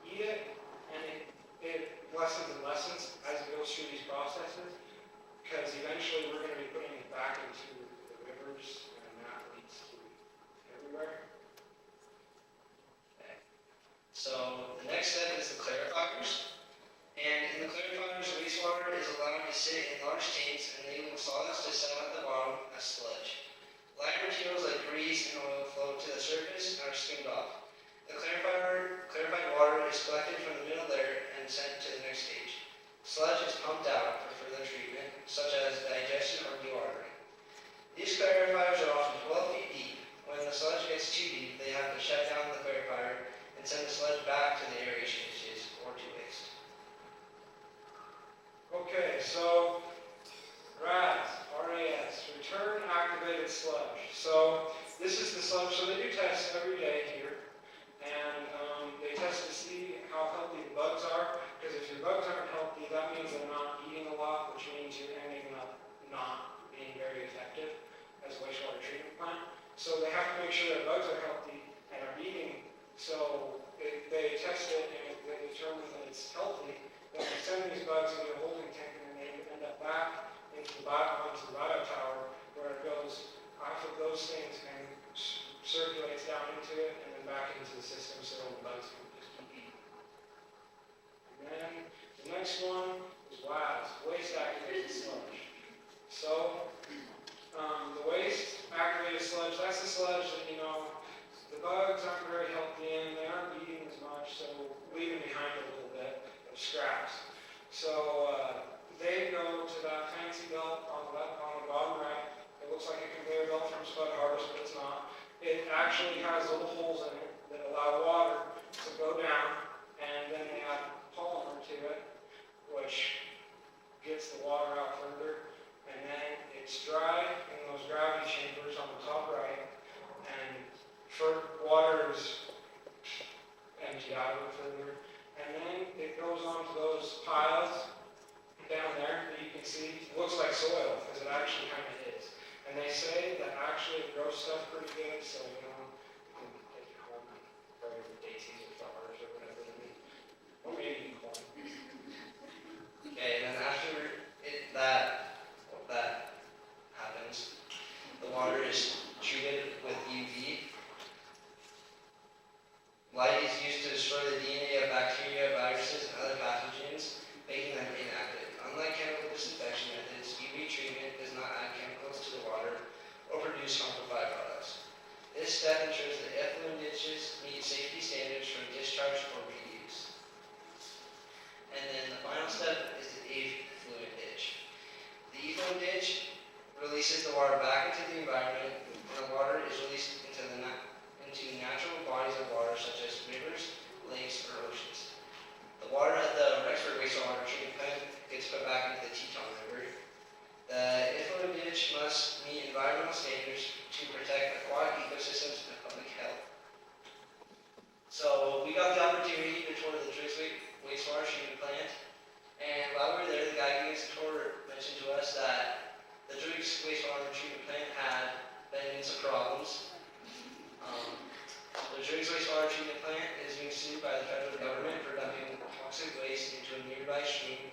eat it, and it lessens and lessens as it goes through these processes, because eventually we're going to be putting it back into the rivers, and that leads to everywhere. Okay. So the next step is the clarifiers. And in the clarifiers, wastewater is allowed to sit in large tanks, enabling solids to settle at the bottom as sludge. Light materials like grease and oil float to the surface and are skimmed off. The clarified water is collected from the middle layer and sent to the next stage. Sludge is pumped out for further treatment, such as digestion or dewatering. These clarifiers are often 12 feet deep. When the sludge gets too deep, they have to shut down the clarifier and send the sludge back to the aeration ditches or to waste. Okay, so RAS, return activated sludge. So this is the sludge. So they do tests every day here, and they test to see how healthy the bugs are. Because if your bugs aren't healthy, that means they're not eating a lot, which means you're ending up not being very effective as a wastewater treatment plant. So they have to make sure that bugs are healthy and are eating. So they test it, and if they determine that it's healthy, then they send these bugs into a holding tank, and they end up back onto the bio tower, where it goes off of those things and circulates down into it, and then back into the system, so the bugs can just keep eating. And then the next one is WAS, waste activated sludge. So the waste activated sludge, that's the sludge that, the bugs aren't very healthy in, they aren't eating as much, so leaving behind a little bit of scraps. So they go to that fancy belt on the bottom right. It looks like a conveyor belt from Spud Harvest, but it's not. It actually has little holes in it that allow water to go down, and then they add polymer to it, which gets the water out further. And then it's dry in those gravity chambers on the top right, and water is emptied out a bit further. And then it goes on to those piles down there that you can see. It looks like soil, because it actually kind of is. And they say that actually it grows stuff pretty good, so you can take it home and bury it with daisies or flowers or whatever they need. Or maybe corn. Okay, and then after that happens, the water is treated with UV. Light is used to destroy the DNA of bacteria, viruses, and other pathogens, making them inactive. Unlike chemical disinfection methods, UV treatment does not add chemicals to the water or produce harmful byproducts. This step ensures that effluent ditches meet safety standards for discharge or reuse. And then the final step is the effluent ditch. The effluent ditch releases the water back into the environment, and the water is released into natural bodies of water such as rivers, So we got the opportunity to tour the Driggs wastewater treatment plant, and while we were there, the guy giving us a tour mentioned to us that the Driggs wastewater treatment plant had been in some problems. The Driggs wastewater treatment plant is being sued by the federal government for dumping toxic waste into a nearby stream.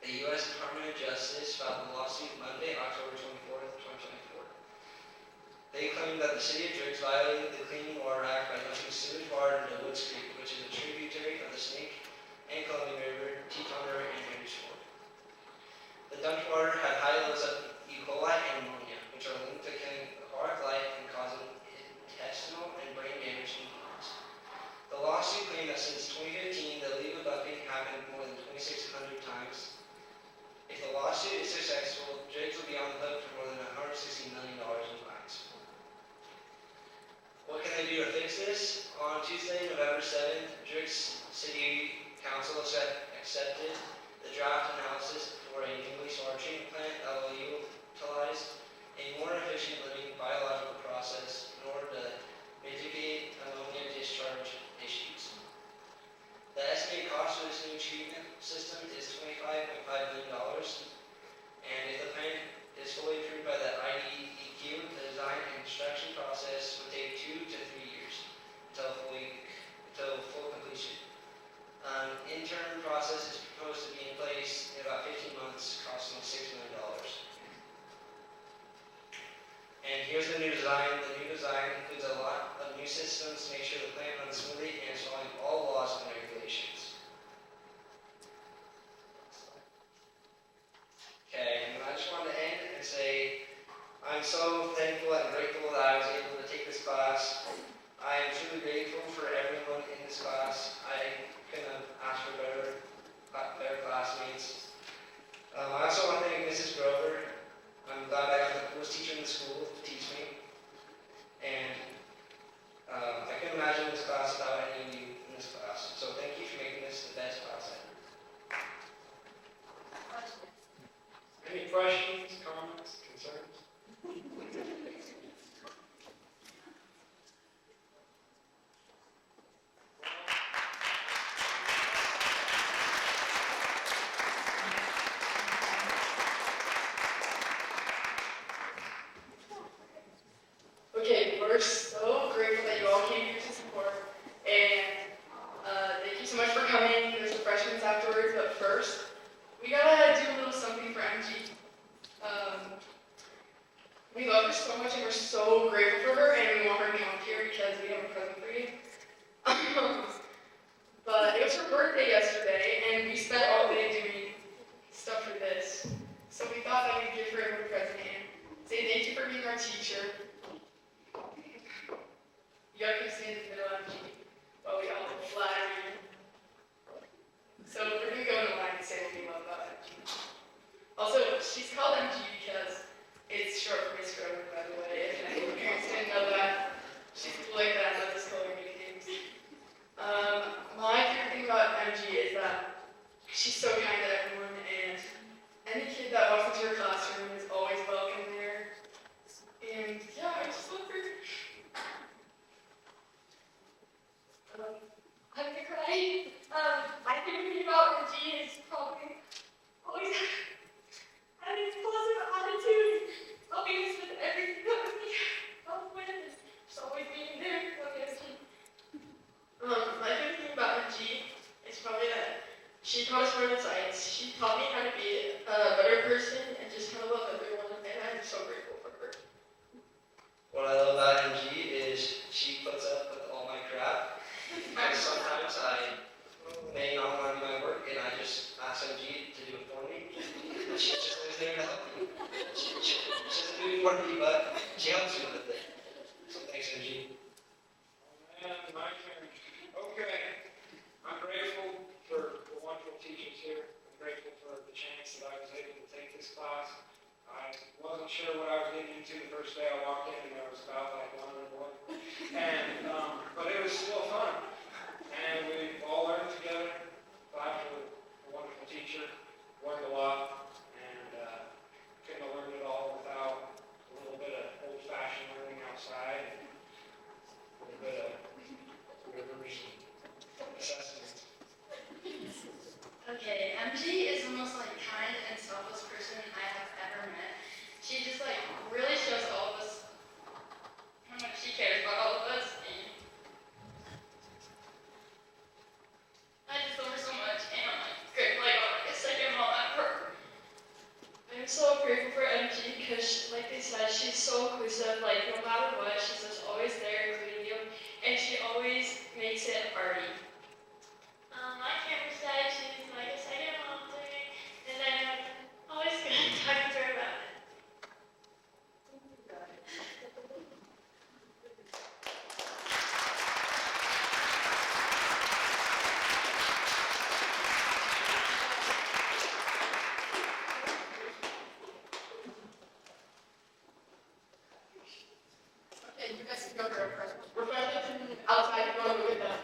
The U.S. Department of Justice filed a lawsuit Monday, October 24th, 2024. They claim that the city of Driggs violated the Clean Water Act by dumping sewage water into Woods Creek, which is a tributary of the Snake and Columbia River, Teton River, and Henry's Ford. The dumped water had high levels of E. coli and ammonia, which are linked to killing aquatic life and causing intestinal and brain damage in humans. The lawsuit claimed that since 2015, the illegal dumping happened more than 2,600 times. If the lawsuit is successful, Driggs will be on the hook for more than $160 million in fines. What can they do to fix this? On Tuesday, November 7th, Driggs City Council accepted the draft analysis for a new wastewater treatment plant that will utilize a more efficient living biological process in order to mitigate ammonia discharge issues. The estimated cost for this new treatment system is $25.5 million, and if the plant is fully approved by the IDEQ, the design and construction process would take 2 to 3 years until full completion. Interim process is proposed to be in place in about 15 months, costing $6 million. And here's the new design. The new design includes a lot of new systems to make sure the plant runs smoothly and is following all laws and regulations. Okay, and I just wanted to end and say I'm so thankful and grateful that I was able to take this class. I am truly grateful for everyone in this class. I couldn't have asked for better classmates. I also want to thank Mrs. Grover. I'm glad I got the coolest teacher in the school to teach me. And I couldn't imagine this class without any of you in this class. So thank you for making this the best class ever. Any questions, comments, concerns? Okay, we're so grateful that you all came here to support, and thank you so much for coming. There's refreshments afterwards, but first, we gotta do a little something for MG. We love her so much, and we're so grateful for her, and we want her to come up here because we have a present for you. But it was her birthday yesterday, and we spent all day doing stuff for this. So we thought that we'd give her a little present and say thank you for being our teacher. You gotta come stand in the middle of MG while we all flatter you. So we're gonna go in a line and say what we love about MG. Also, she's called MG because it's short for Miss Grover, by the way. If any parents didn't know that, she's cool like that. Let us call her nicknames. My favorite thing about MG is that she's so kind to everyone, and any kid that walks into her classroom is always welcome there. And yeah, I just love her. I'm gonna cry. My favorite thing about MG is probably always having a positive attitude, helping us with everything that we help with, just always being there. My favorite thing about MG is probably that she taught us more than science. She taught me how to be a better person and just kind of love everyone, and I'm so grateful for her. What I love about MG is she puts up with all my crap. And sometimes I may not want to do my work, and I just ask MG to do it for me. And she's just always there to help me. She doesn't do it for me, but she helps me with it. So thanks, MG. And my turn. Okay. I'm grateful for the wonderful teachers here. I'm grateful for the chance that I was able to take this class. I wasn't sure what I was getting into the first day I walked in, and I was about like one. And but it was still fun. And we all watershed party? My camera said she's like a second mom to me, and I'm always going to talk to her about it. Okay, you guys can go to refreshments outside if you want to go get them.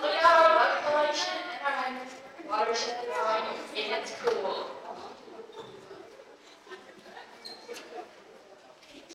Look at our water collection and our watershed drawing, and it's cool.